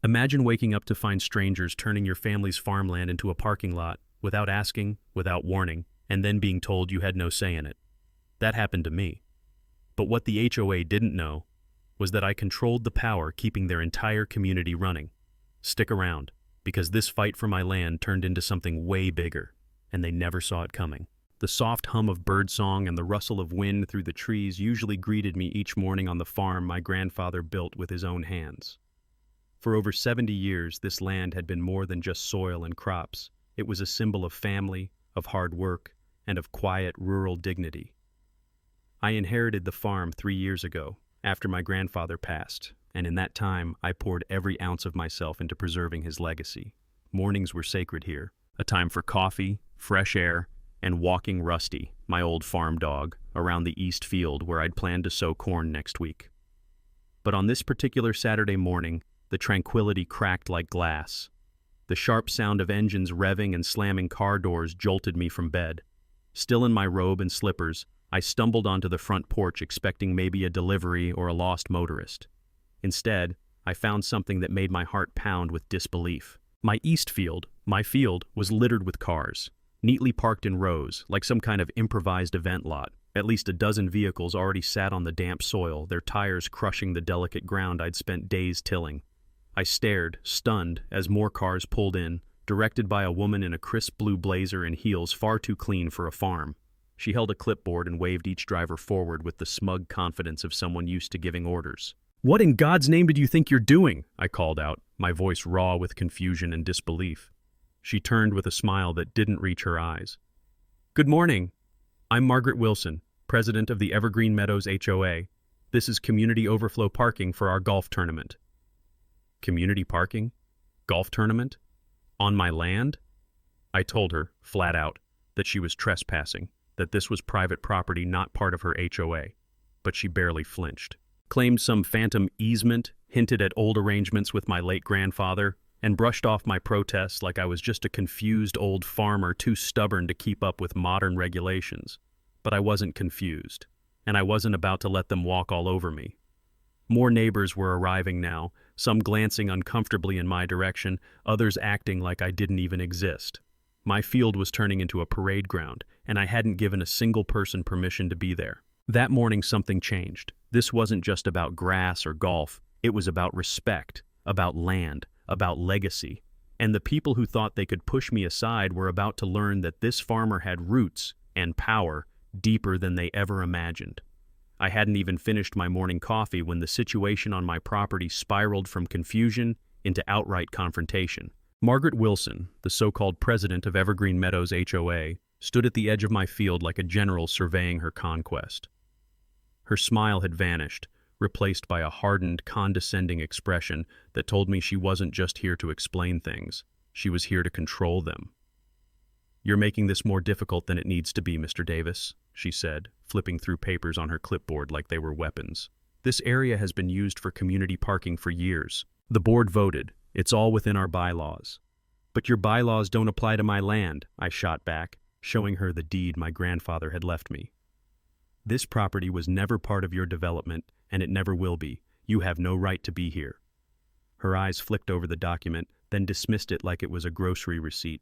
Imagine waking up to find strangers turning your family's farmland into a parking lot without asking, without warning, and then being told you had no say in it. That happened to me. But what the HOA didn't know was that I controlled the power keeping their entire community running. Stick around, because this fight for my land turned into something way bigger, and they never saw it coming. The soft hum of birdsong and the rustle of wind through the trees usually greeted me each morning on the farm my grandfather built with his own hands. For over 70 years, this land had been more than just soil and crops. It was a symbol of family, of hard work, and of quiet rural dignity. I inherited the farm 3 years ago, after my grandfather passed, and in that time I poured every ounce of myself into preserving his legacy. Mornings were sacred here, a time for coffee, fresh air, and walking Rusty, my old farm dog, around the east field where I'd planned to sow corn next week. But on this particular Saturday morning, the tranquility cracked like glass. The sharp sound of engines revving and slamming car doors jolted me from bed. Still in my robe and slippers, I stumbled onto the front porch expecting maybe a delivery or a lost motorist. Instead, I found something that made my heart pound with disbelief. My field, was littered with cars, neatly parked in rows, like some kind of improvised event lot. At least a dozen vehicles already sat on the damp soil, their tires crushing the delicate ground I'd spent days tilling. I stared, stunned, as more cars pulled in, directed by a woman in a crisp blue blazer and heels far too clean for a farm. She held a clipboard and waved each driver forward with the smug confidence of someone used to giving orders. "What in God's name did you think you're doing?" I called out, my voice raw with confusion and disbelief. She turned with a smile that didn't reach her eyes. "Good morning. I'm Margaret Wilson, president of the Evergreen Meadows HOA. This is community overflow parking for our golf tournament." Community parking? Golf tournament? On my land? I told her, flat out, that she was trespassing, that this was private property not part of her HOA. But she barely flinched. Claimed some phantom easement, hinted at old arrangements with my late grandfather, and brushed off my protests like I was just a confused old farmer too stubborn to keep up with modern regulations. But I wasn't confused, and I wasn't about to let them walk all over me. More neighbors were arriving now, some glancing uncomfortably in my direction, others acting like I didn't even exist. My field was turning into a parade ground, and I hadn't given a single person permission to be there. That morning something changed. This wasn't just about grass or golf, it was about respect, about land, about legacy. And the people who thought they could push me aside were about to learn that this farmer had roots and power deeper than they ever imagined. I hadn't even finished my morning coffee when the situation on my property spiraled from confusion into outright confrontation. Margaret Wilson, the so-called president of Evergreen Meadows HOA, stood at the edge of my field like a general surveying her conquest. Her smile had vanished, replaced by a hardened, condescending expression that told me she wasn't just here to explain things, she was here to control them. "You're making this more difficult than it needs to be, Mr. Davis," she said, flipping through papers on her clipboard like they were weapons. "This area has been used for community parking for years. The board voted. It's all within our bylaws." "But your bylaws don't apply to my land," I shot back, showing her the deed my grandfather had left me. "This property was never part of your development, and it never will be. You have no right to be here." Her eyes flicked over the document, then dismissed it like it was a grocery receipt.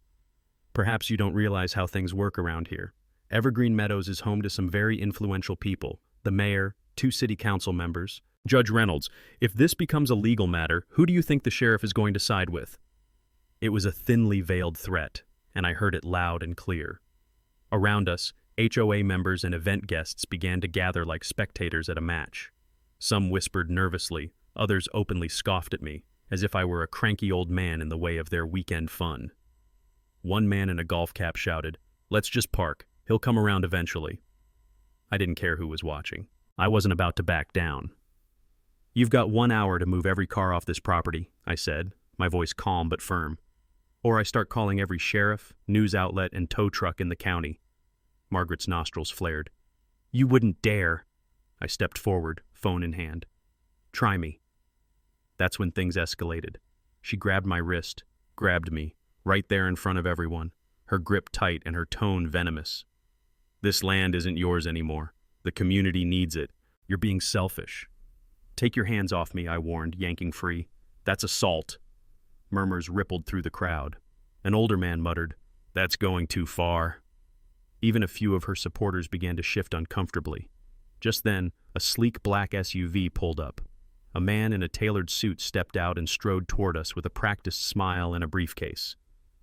"Perhaps you don't realize how things work around here. Evergreen Meadows is home to some very influential people, the mayor, 2 city council members. Judge Reynolds, if this becomes a legal matter, who do you think the sheriff is going to side with?" It was a thinly veiled threat, and I heard it loud and clear. Around us, HOA members and event guests began to gather like spectators at a match. Some whispered nervously, others openly scoffed at me, as if I were a cranky old man in the way of their weekend fun. One man in a golf cap shouted, "Let's just park. He'll come around eventually." I didn't care who was watching. I wasn't about to back down. "You've got 1 hour to move every car off this property," I said, my voice calm but firm. "Or I start calling every sheriff, news outlet, and tow truck in the county." Margaret's nostrils flared. "You wouldn't dare." I stepped forward, phone in hand. "Try me." That's when things escalated. She grabbed my wrist, grabbed me, right there in front of everyone, her grip tight and her tone venomous. "This land isn't yours anymore. The community needs it. You're being selfish." "Take your hands off me," I warned, yanking free. "That's assault." Murmurs rippled through the crowd. An older man muttered, "That's going too far." Even a few of her supporters began to shift uncomfortably. Just then, a sleek black SUV pulled up. A man in a tailored suit stepped out and strode toward us with a practiced smile and a briefcase.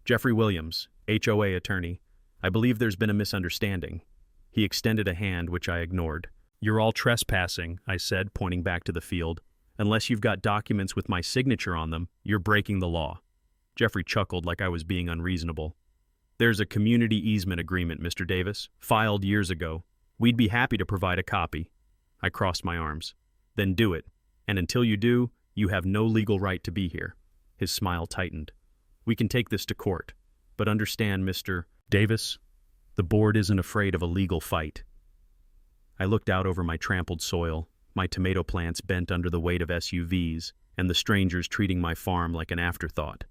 "Jeffrey Williams, HOA attorney. I believe there's been a misunderstanding." He extended a hand, which I ignored. "You're all trespassing," I said, pointing back to the field. "Unless you've got documents with my signature on them, you're breaking the law." Jeffrey chuckled like I was being unreasonable. "There's a community easement agreement, Mr. Davis, filed years ago. We'd be happy to provide a copy." I crossed my arms. "Then do it. And until you do, you have no legal right to be here." His smile tightened. "We can take this to court. But understand, Mr. Davis, the board isn't afraid of a legal fight." I looked out over my trampled soil, my tomato plants bent under the weight of SUVs, and the strangers treating my farm like an afterthought.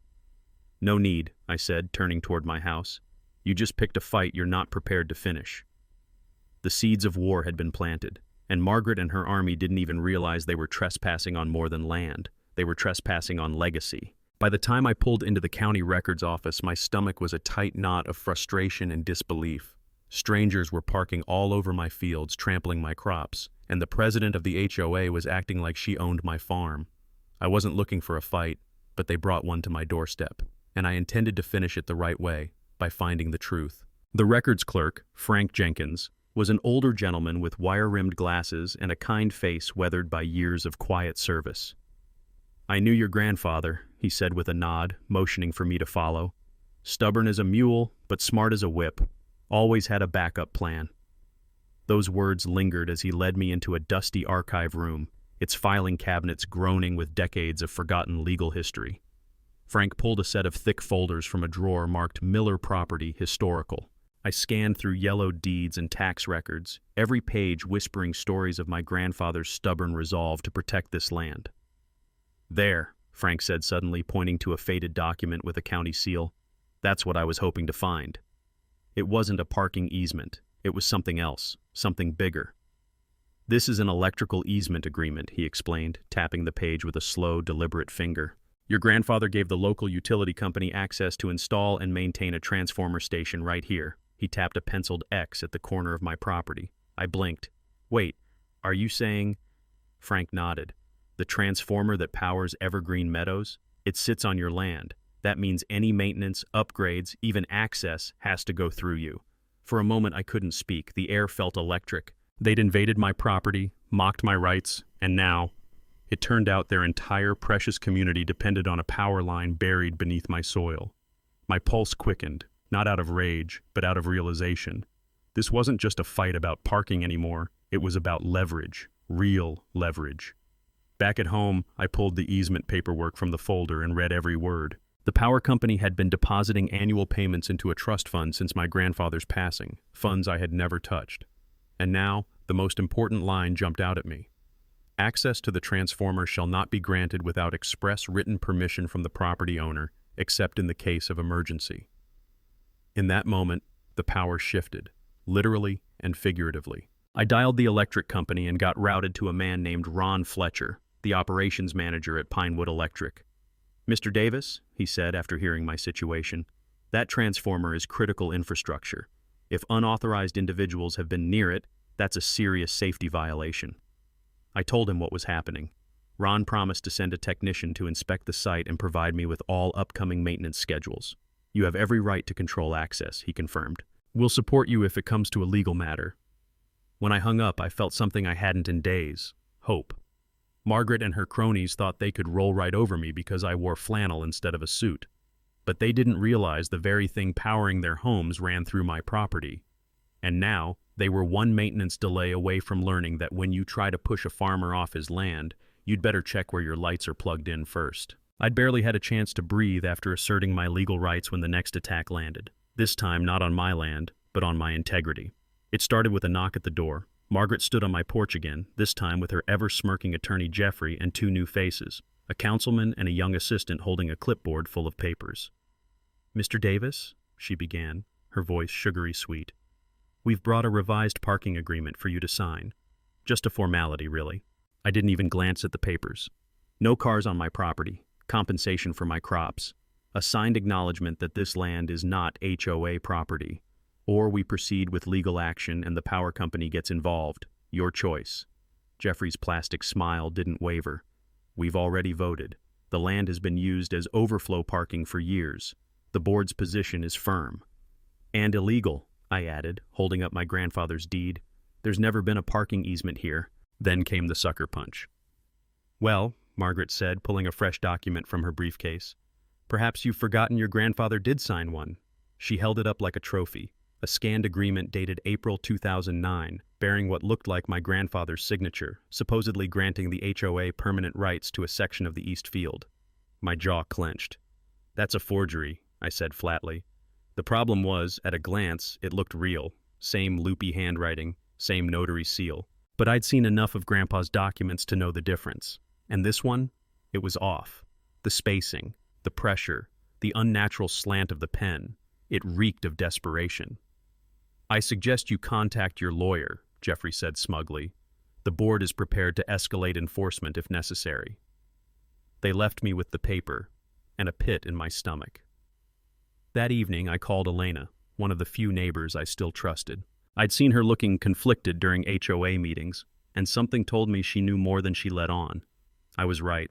"No need," I said, turning toward my house. "You just picked a fight you're not prepared to finish." The seeds of war had been planted, and Margaret and her army didn't even realize they were trespassing on more than land. They were trespassing on legacy. By the time I pulled into the county records office, my stomach was a tight knot of frustration and disbelief. Strangers were parking all over my fields, trampling my crops, and the president of the HOA was acting like she owned my farm. I wasn't looking for a fight, but they brought one to my doorstep, and I intended to finish it the right way, by finding the truth. The records clerk, Frank Jenkins, was an older gentleman with wire-rimmed glasses and a kind face weathered by years of quiet service. "I knew your grandfather," he said with a nod, motioning for me to follow. "Stubborn as a mule, but smart as a whip. Always had a backup plan." Those words lingered as he led me into a dusty archive room, its filing cabinets groaning with decades of forgotten legal history. Frank pulled a set of thick folders from a drawer marked Miller Property Historical. I scanned through yellowed deeds and tax records, every page whispering stories of my grandfather's stubborn resolve to protect this land. "There," Frank said suddenly, pointing to a faded document with a county seal. "That's what I was hoping to find." It wasn't a parking easement. It was something else, something bigger. "This is an electrical easement agreement," he explained, tapping the page with a slow, deliberate finger. "Your grandfather gave the local utility company access to install and maintain a transformer station right here." He tapped a penciled X at the corner of my property. I blinked. "Wait, are you saying—" Frank nodded. "The transformer that powers Evergreen Meadows? It sits on your land. That means any maintenance, upgrades, even access has to go through you." For a moment I couldn't speak. The air felt electric. They'd invaded my property, mocked my rights, and now, it turned out their entire precious community depended on a power line buried beneath my soil. My pulse quickened, not out of rage, but out of realization. This wasn't just a fight about parking anymore. It was about leverage, real leverage. Back at home, I pulled the easement paperwork from the folder and read every word. The power company had been depositing annual payments into a trust fund since my grandfather's passing, funds I had never touched. And now, the most important line jumped out at me. "Access to the transformer shall not be granted without express written permission from the property owner, except in the case of emergency." In that moment, the power shifted, literally and figuratively. I dialed the electric company and got routed to a man named Ron Fletcher, the operations manager at Pinewood Electric. "Mr. Davis," he said after hearing my situation, "that transformer is critical infrastructure. If unauthorized individuals have been near it, that's a serious safety violation." I told him what was happening. Ron promised to send a technician to inspect the site and provide me with all upcoming maintenance schedules. "You have every right to control access," he confirmed. "We'll support you if it comes to a legal matter." When I hung up, I felt something I hadn't in days: hope. Margaret and her cronies thought they could roll right over me because I wore flannel instead of a suit. But they didn't realize the very thing powering their homes ran through my property. And now, they were one maintenance delay away from learning that when you try to push a farmer off his land, you'd better check where your lights are plugged in first. I'd barely had a chance to breathe after asserting my legal rights when the next attack landed. This time not on my land, but on my integrity. It started with a knock at the door. Margaret stood on my porch again, this time with her ever-smirking attorney Jeffrey and two new faces, a councilman and a young assistant holding a clipboard full of papers. "Mr. Davis," she began, her voice sugary sweet, "we've brought a revised parking agreement for you to sign. Just a formality, really." I didn't even glance at the papers. "No cars on my property. compensation for my crops, a signed acknowledgement that this land is not HOA property, or we proceed with legal action and the power company gets involved. Your choice. Jeffrey's plastic smile didn't waver. We've already voted. The land has been used as overflow parking for years. The board's position is firm. And illegal, I added, holding up my grandfather's deed. There's never been a parking easement here. Then came the sucker punch. Well, Margaret said, pulling a fresh document from her briefcase. Perhaps you've forgotten your grandfather did sign one. She held it up like a trophy, a scanned agreement dated April 2009, bearing what looked like my grandfather's signature, supposedly granting the HOA permanent rights to a section of the East Field. My jaw clenched. That's a forgery, I said flatly. The problem was, at a glance, it looked real. Same loopy handwriting, same notary seal. But I'd seen enough of Grandpa's documents to know the difference. And this one? It was off. The spacing, the pressure, the unnatural slant of the pen. It reeked of desperation. I suggest you contact your lawyer, Jeffrey said smugly. The board is prepared to escalate enforcement if necessary. They left me with the paper and a pit in my stomach. That evening, I called Elena, one of the few neighbors I still trusted. I'd seen her looking conflicted during HOA meetings, and something told me she knew more than she let on. I was right.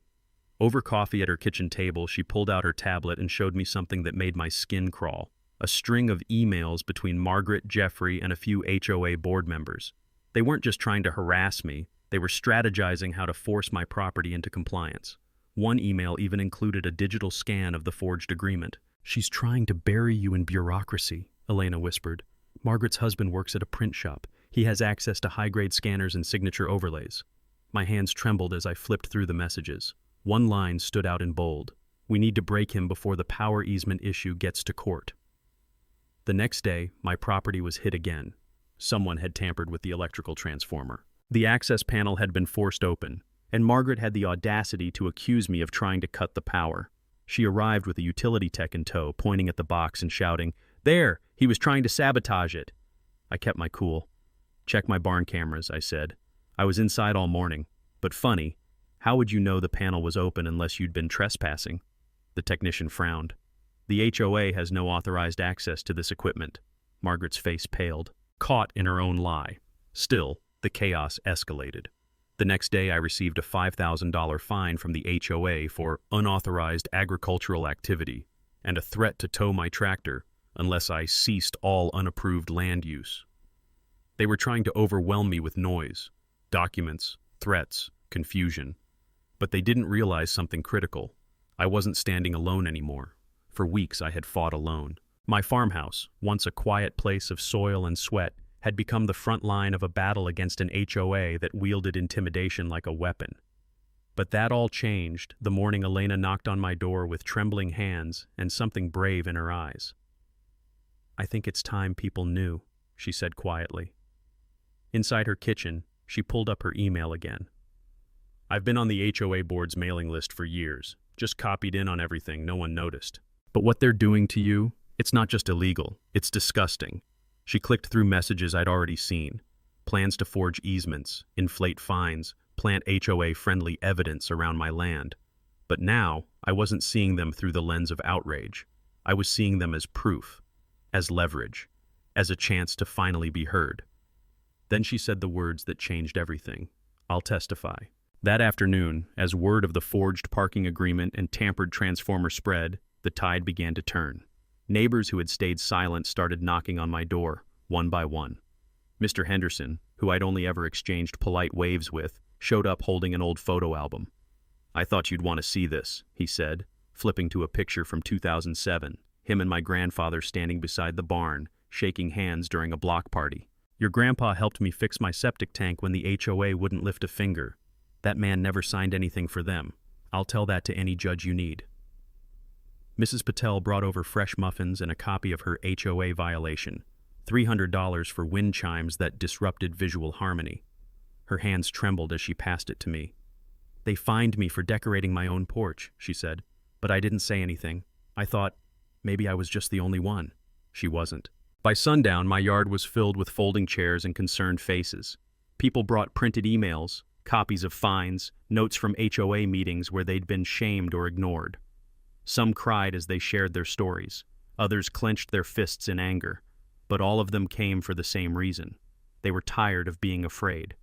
Over coffee at her kitchen table, she pulled out her tablet and showed me something that made my skin crawl. A string of emails between Margaret, Jeffrey, and a few HOA board members. They weren't just trying to harass me, they were strategizing how to force my property into compliance. One email even included a digital scan of the forged agreement. She's trying to bury you in bureaucracy, Elena whispered. Margaret's husband works at a print shop. He has access to high-grade scanners and signature overlays. My hands trembled as I flipped through the messages. One line stood out in bold. We need to break him before the power easement issue gets to court. The next day, my property was hit again. Someone had tampered with the electrical transformer. The access panel had been forced open, and Margaret had the audacity to accuse me of trying to cut the power. She arrived with a utility tech in tow, pointing at the box and shouting, "There! He was trying to sabotage it!" I kept my cool. "Check my barn cameras," I said. I was inside all morning. But funny, how would you know the panel was open unless you'd been trespassing? The technician frowned. The HOA has no authorized access to this equipment. Margaret's face paled, caught in her own lie. Still, the chaos escalated. The next day I received a $5,000 fine from the HOA for unauthorized agricultural activity and a threat to tow my tractor unless I ceased all unapproved land use. They were trying to overwhelm me with noise, documents, threats, confusion. But they didn't realize something critical. I wasn't standing alone anymore. For weeks I had fought alone. My farmhouse, once a quiet place of soil and sweat, had become the front line of a battle against an HOA that wielded intimidation like a weapon. But that all changed the morning Elena knocked on my door with trembling hands and something brave in her eyes. "I think it's time people knew," she said quietly. Inside her kitchen, she pulled up her email again. "I've been on the HOA board's mailing list for years, just copied in on everything, no one noticed. But what they're doing to you, it's not just illegal, it's disgusting." She clicked through messages I'd already seen. Plans to forge easements, inflate fines, plant HOA-friendly evidence around my land. But now, I wasn't seeing them through the lens of outrage. I was seeing them as proof, as leverage, as a chance to finally be heard. Then she said the words that changed everything. "I'll testify." That afternoon, as word of the forged parking agreement and tampered transformer spread, the tide began to turn. Neighbors who had stayed silent started knocking on my door, one by one. Mr. Henderson, who I'd only ever exchanged polite waves with, showed up holding an old photo album. "I thought you'd want to see this," he said, flipping to a picture from 2007, him and my grandfather standing beside the barn, shaking hands during a block party. "Your grandpa helped me fix my septic tank when the HOA wouldn't lift a finger. That man never signed anything for them. I'll tell that to any judge you need." Mrs. Patel brought over fresh muffins and a copy of her HOA violation, $300 for wind chimes that disrupted visual harmony. Her hands trembled as she passed it to me. "They fined me for decorating my own porch," she said, "but I didn't say anything. I thought maybe I was just the only one." She wasn't. By sundown, my yard was filled with folding chairs and concerned faces. People brought printed emails, copies of fines, notes from HOA meetings where they'd been shamed or ignored. Some cried as they shared their stories. Others clenched their fists in anger. But all of them came for the same reason. They were tired of being afraid.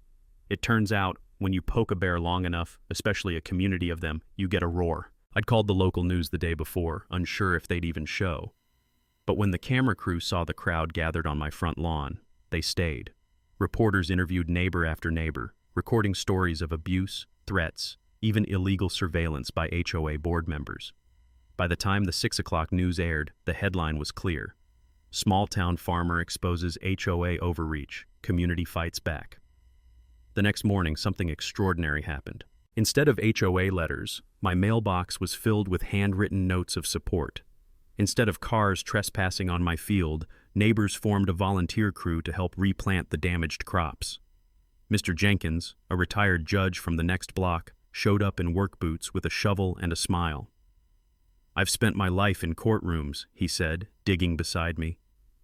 It turns out, when you poke a bear long enough, especially a community of them, you get a roar. I'd called the local news the day before, unsure if they'd even show. But when the camera crew saw the crowd gathered on my front lawn, they stayed. Reporters interviewed neighbor after neighbor, recording stories of abuse, threats, even illegal surveillance by HOA board members. By the time the 6 o'clock news aired, the headline was clear. Small-town farmer exposes HOA overreach. Community fights back. The next morning, something extraordinary happened. Instead of HOA letters, my mailbox was filled with handwritten notes of support. Instead of cars trespassing on my field, neighbors formed a volunteer crew to help replant the damaged crops. Mr. Jenkins, a retired judge from the next block, showed up in work boots with a shovel and a smile. "I've spent my life in courtrooms," he said, digging beside me.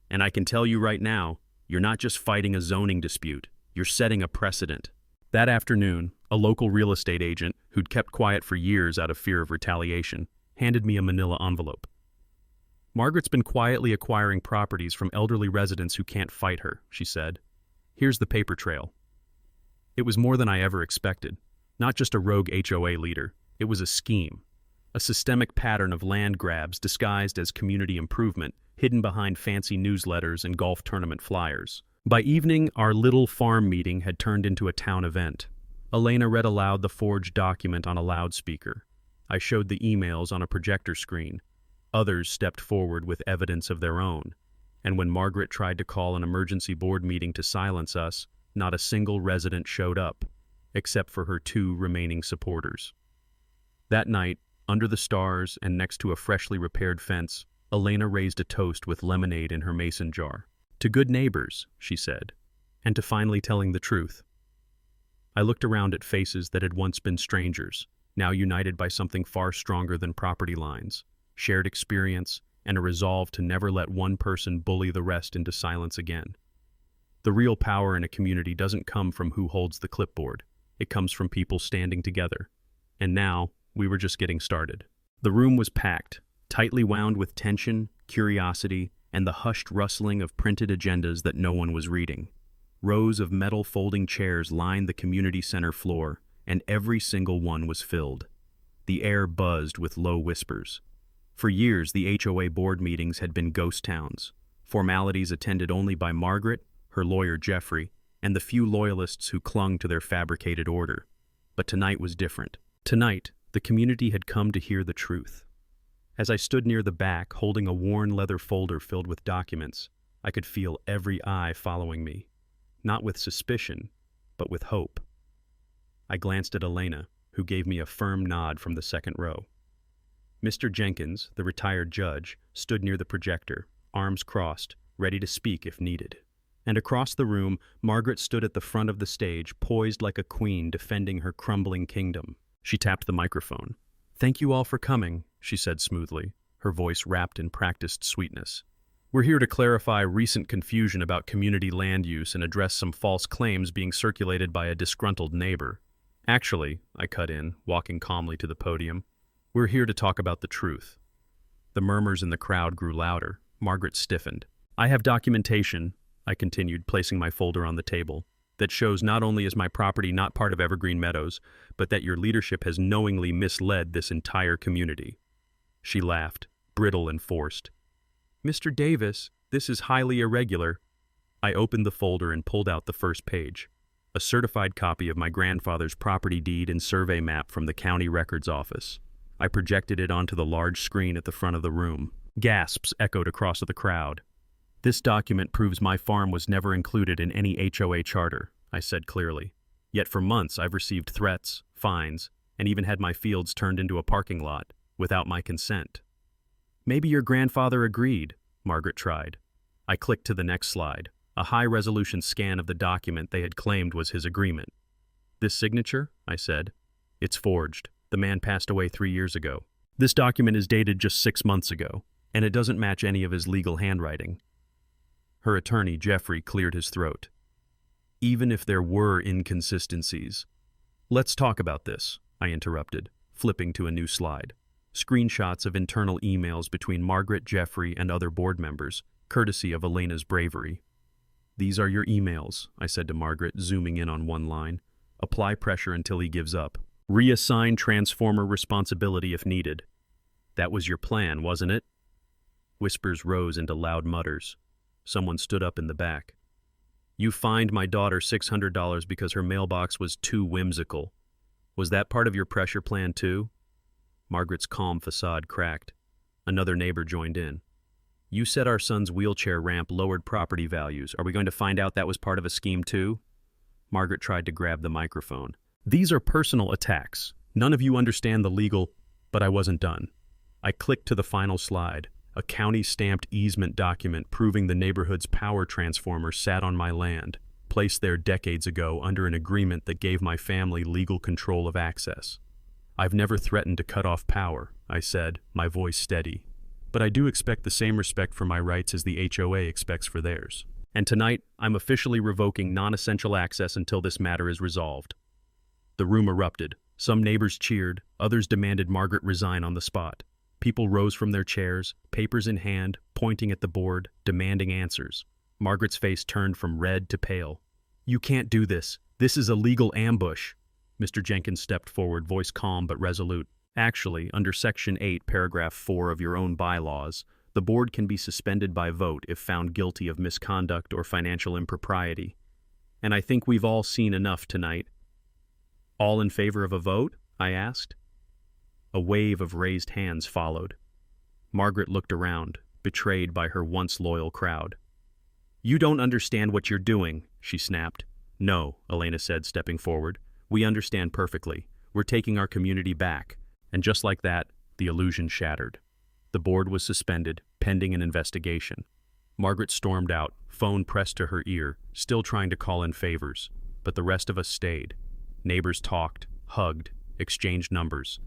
"And I can tell you right now, you're not just fighting a zoning dispute, you're setting a precedent." That afternoon, a local real estate agent, who'd kept quiet for years out of fear of retaliation, handed me a manila envelope. "Margaret's been quietly acquiring properties from elderly residents who can't fight her," she said. "Here's the paper trail." It was more than I ever expected. Not just a rogue HOA leader, it was a scheme. A systemic pattern of land grabs disguised as community improvement, hidden behind fancy newsletters and golf tournament flyers. By evening, our little farm meeting had turned into a town event. Elena read aloud the forged document on a loudspeaker. I showed the emails on a projector screen. Others stepped forward with evidence of their own. And when Margaret tried to call an emergency board meeting to silence us, not a single resident showed up, except for her 2 remaining supporters. That night, under the stars and next to a freshly repaired fence, Elena raised a toast with lemonade in her mason jar. "To good neighbors," she said, "and to finally telling the truth." I looked around at faces that had once been strangers, now united by something far stronger than property lines, shared experience, and a resolve to never let one person bully the rest into silence again. The real power in a community doesn't come from who holds the clipboard. It comes from people standing together. And now, we were just getting started. The room was packed, tightly wound with tension, curiosity, and the hushed rustling of printed agendas that no one was reading. Rows of metal folding chairs lined the community center floor, and every single one was filled. The air buzzed with low whispers. For years, the HOA board meetings had been ghost towns, formalities attended only by Margaret, her lawyer Jeffrey, and the few loyalists who clung to their fabricated order. But tonight was different. Tonight, the community had come to hear the truth. As I stood near the back, holding a worn leather folder filled with documents, I could feel every eye following me, not with suspicion, but with hope. I glanced at Elena, who gave me a firm nod from the second row. Mr. Jenkins, the retired judge, stood near the projector, arms crossed, ready to speak if needed. And across the room, Margaret stood at the front of the stage, poised like a queen defending her crumbling kingdom. She tapped the microphone. "Thank you all for coming," she said smoothly, her voice wrapped in practiced sweetness. "We're here to clarify recent confusion about community land use and address some false claims being circulated by a disgruntled neighbor. Actually," I cut in, walking calmly to the podium, "we're here to talk about the truth." The murmurs in the crowd grew louder. Margaret stiffened. "I have documentation," I continued, placing my folder on the table, "that shows not only is my property not part of Evergreen Meadows, but that your leadership has knowingly misled this entire community." She laughed, brittle and forced. "Mr. Davis, this is highly irregular." I opened the folder and pulled out the first page, a certified copy of my grandfather's property deed and survey map from the county records office. I projected it onto the large screen at the front of the room. Gasps echoed across the crowd. "This document proves my farm was never included in any HOA charter," I said clearly. "Yet for months I've received threats, fines, and even had my fields turned into a parking lot, without my consent." "Maybe your grandfather agreed," Margaret tried. I clicked to the next slide, a high-resolution scan of the document they had claimed was his agreement. "This signature?" I said. "It's forged. The man passed away 3 years ago. This document is dated just 6 months ago, and it doesn't match any of his legal handwriting." Her attorney, Jeffrey, cleared his throat. "Even if there were inconsistencies, Let's talk about this, I interrupted, flipping to a new slide. Screenshots of internal emails between Margaret, Jeffrey, and other board members, courtesy of Elena's bravery. These are your emails, I said to Margaret, zooming in on one line. Apply pressure until he gives up. Reassign transformer responsibility if needed. That was your plan, wasn't it? Whispers rose into loud mutters. Someone stood up in the back. You fined my daughter $600 because her mailbox was too whimsical. Was that part of your pressure plan too? Margaret's calm facade cracked. Another neighbor joined in. You said our son's wheelchair ramp lowered property values. Are we going to find out that was part of a scheme too? Margaret tried to grab the microphone. These are personal attacks. None of you understand the legal, but I wasn't done. I clicked to the final slide, a county-stamped easement document proving the neighborhood's power transformer sat on my land, placed there decades ago under an agreement that gave my family legal control of access. I've never threatened to cut off power, I said, my voice steady. But I do expect the same respect for my rights as the HOA expects for theirs. And tonight, I'm officially revoking non-essential access until this matter is resolved. The room erupted. Some neighbors cheered, others demanded Margaret resign on the spot. People rose from their chairs, papers in hand, pointing at the board, demanding answers. Margaret's face turned from red to pale. You can't do this. This is a legal ambush. Mr. Jenkins stepped forward, voice calm but resolute. Actually, under Section 8, Paragraph 4 of your own bylaws, the board can be suspended by vote if found guilty of misconduct or financial impropriety. And I think we've all seen enough tonight. All in favor of a vote? I asked. A wave of raised hands followed. Margaret looked around, betrayed by her once loyal crowd. You don't understand what you're doing, she snapped. No, Elena said, stepping forward. We understand perfectly. We're taking our community back. And just like that, the illusion shattered. The board was suspended, pending an investigation. Margaret stormed out, phone pressed to her ear, still trying to call in favors. But the rest of us stayed. Neighbors talked, hugged, exchanged numbers.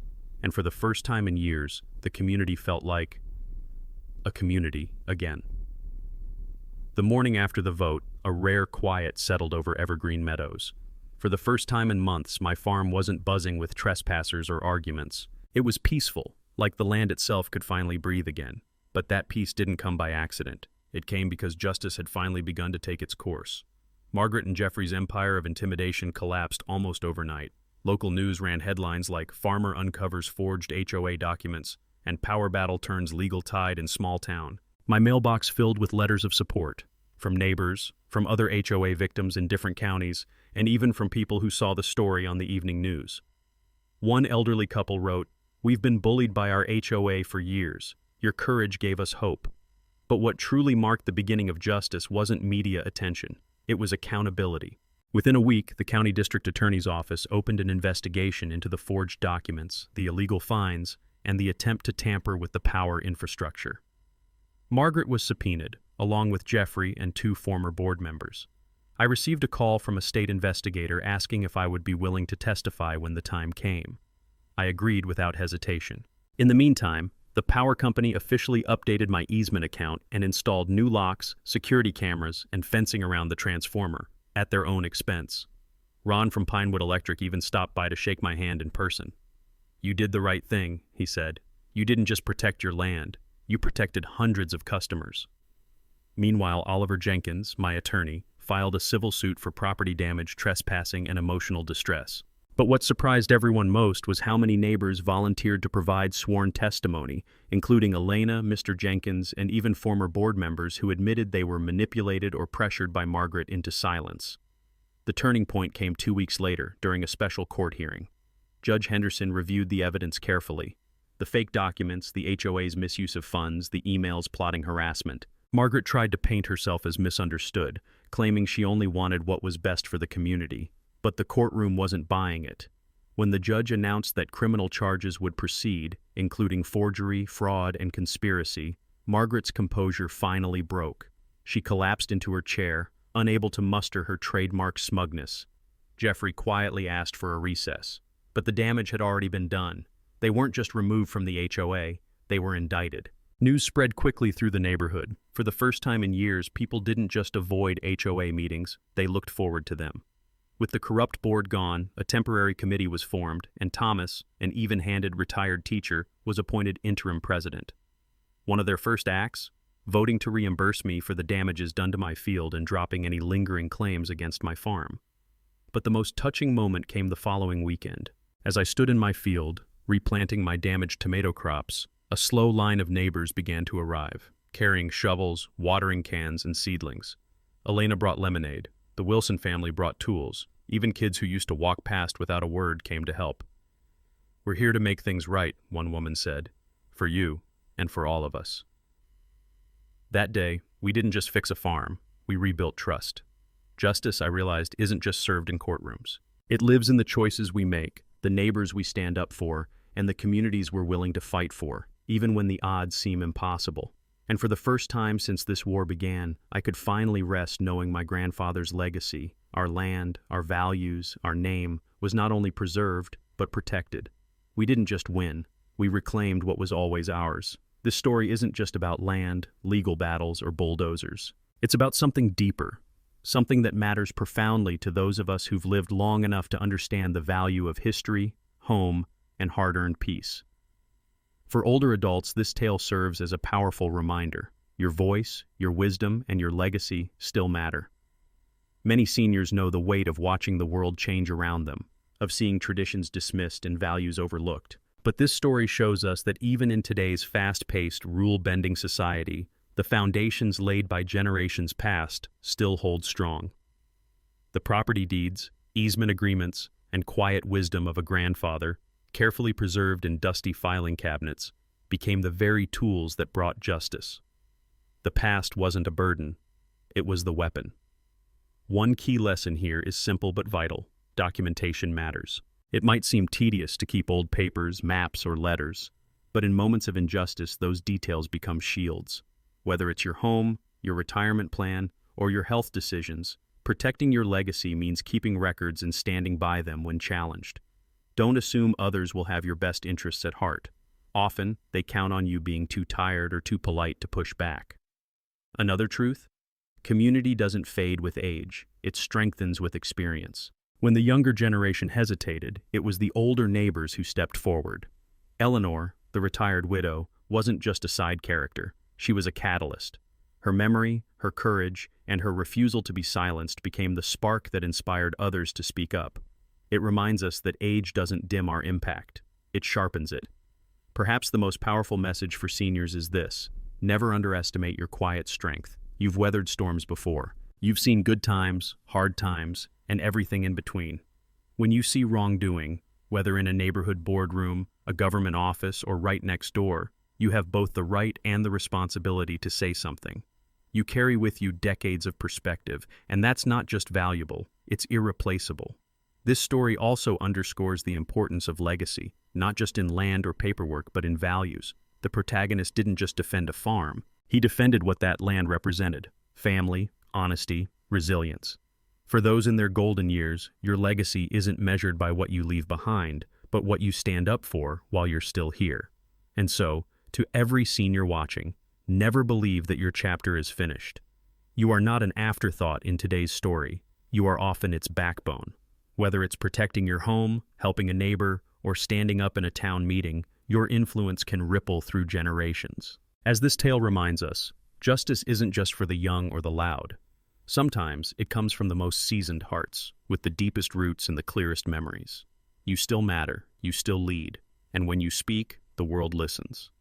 And for the first time in years, the community felt like a community again. The morning after the vote, a rare quiet settled over Evergreen Meadows. For the first time in months, my farm wasn't buzzing with trespassers or arguments. It was peaceful, like the land itself could finally breathe again. But that peace didn't come by accident. It came because justice had finally begun to take its course. Margaret and Jeffrey's empire of intimidation collapsed almost overnight. Local news ran headlines like Farmer Uncovers Forged HOA Documents and Power Battle Turns Legal Tide in Small Town. My mailbox filled with letters of support, from neighbors, from other HOA victims in different counties, and even from people who saw the story on the evening news. One elderly couple wrote, "We've been bullied by our HOA for years. Your courage gave us hope." But what truly marked the beginning of justice wasn't media attention. It was accountability. Within a week, the county district attorney's office opened an investigation into the forged documents, the illegal fines, and the attempt to tamper with the power infrastructure. Margaret was subpoenaed, along with Jeffrey and 2 former board members. I received a call from a state investigator asking if I would be willing to testify when the time came. I agreed without hesitation. In the meantime, the power company officially updated my easement account and installed new locks, security cameras, and fencing around the transformer, at their own expense. Ron from Pinewood Electric even stopped by to shake my hand in person. You did the right thing, he said. You didn't just protect your land, you protected hundreds of customers. Meanwhile, Oliver Jenkins, my attorney, filed a civil suit for property damage, trespassing, and emotional distress. But what surprised everyone most was how many neighbors volunteered to provide sworn testimony, including Elena, Mr. Jenkins, and even former board members who admitted they were manipulated or pressured by Margaret into silence. The turning point came 2 weeks later, during a special court hearing. Judge Henderson reviewed the evidence carefully. The fake documents, the HOA's misuse of funds, the emails plotting harassment. Margaret tried to paint herself as misunderstood, claiming she only wanted what was best for the community. But the courtroom wasn't buying it. When the judge announced that criminal charges would proceed, including forgery, fraud, and conspiracy, Margaret's composure finally broke. She collapsed into her chair, unable to muster her trademark smugness. Jeffrey quietly asked for a recess. But the damage had already been done. They weren't just removed from the HOA, they were indicted. News spread quickly through the neighborhood. For the first time in years, people didn't just avoid HOA meetings, they looked forward to them. With the corrupt board gone, a temporary committee was formed, and Thomas, an even-handed retired teacher, was appointed interim president. One of their first acts? Voting to reimburse me for the damages done to my field and dropping any lingering claims against my farm. But the most touching moment came the following weekend. As I stood in my field, replanting my damaged tomato crops, a slow line of neighbors began to arrive, carrying shovels, watering cans, and seedlings. Elena brought lemonade. The Wilson family brought tools. Even kids who used to walk past without a word came to help. "We're here to make things right," one woman said. "For you, and for all of us." That day, we didn't just fix a farm, we rebuilt trust. Justice, I realized, isn't just served in courtrooms. It lives in the choices we make, the neighbors we stand up for, and the communities we're willing to fight for, even when the odds seem impossible. And for the first time since this war began, I could finally rest knowing my grandfather's legacy, our land, our values, our name, was not only preserved, but protected. We didn't just win, we reclaimed what was always ours. This story isn't just about land, legal battles, or bulldozers. It's about something deeper, something that matters profoundly to those of us who've lived long enough to understand the value of history, home, and hard-earned peace. For older adults, this tale serves as a powerful reminder. Your voice, your wisdom, and your legacy still matter. Many seniors know the weight of watching the world change around them, of seeing traditions dismissed and values overlooked. But this story shows us that even in today's fast-paced, rule-bending society, the foundations laid by generations past still hold strong. The property deeds, easement agreements, and quiet wisdom of a grandfather, carefully preserved in dusty filing cabinets, became the very tools that brought justice. The past wasn't a burden, it was the weapon. One key lesson here is simple but vital: documentation matters. It might seem tedious to keep old papers, maps, or letters, but in moments of injustice, those details become shields. Whether it's your home, your retirement plan, or your health decisions, protecting your legacy means keeping records and standing by them when challenged. Don't assume others will have your best interests at heart. Often, they count on you being too tired or too polite to push back. Another truth? Community doesn't fade with age, it strengthens with experience. When the younger generation hesitated, it was the older neighbors who stepped forward. Eleanor, the retired widow, wasn't just a side character, she was a catalyst. Her memory, her courage, and her refusal to be silenced became the spark that inspired others to speak up. It reminds us that age doesn't dim our impact, it sharpens it. Perhaps the most powerful message for seniors is this: never underestimate your quiet strength. You've weathered storms before. You've seen good times, hard times, and everything in between. When you see wrongdoing, whether in a neighborhood boardroom, a government office, or right next door, you have both the right and the responsibility to say something. You carry with you decades of perspective, and that's not just valuable, it's irreplaceable. This story also underscores the importance of legacy, not just in land or paperwork, but in values. The protagonist didn't just defend a farm, he defended what that land represented: family, honesty, resilience. For those in their golden years, your legacy isn't measured by what you leave behind, but what you stand up for while you're still here. And so, to every senior watching, never believe that your chapter is finished. You are not an afterthought in today's story, you are often its backbone. Whether it's protecting your home, helping a neighbor, or standing up in a town meeting, your influence can ripple through generations. As this tale reminds us, justice isn't just for the young or the loud. Sometimes it comes from the most seasoned hearts, with the deepest roots and the clearest memories. You still matter, you still lead, and when you speak, the world listens.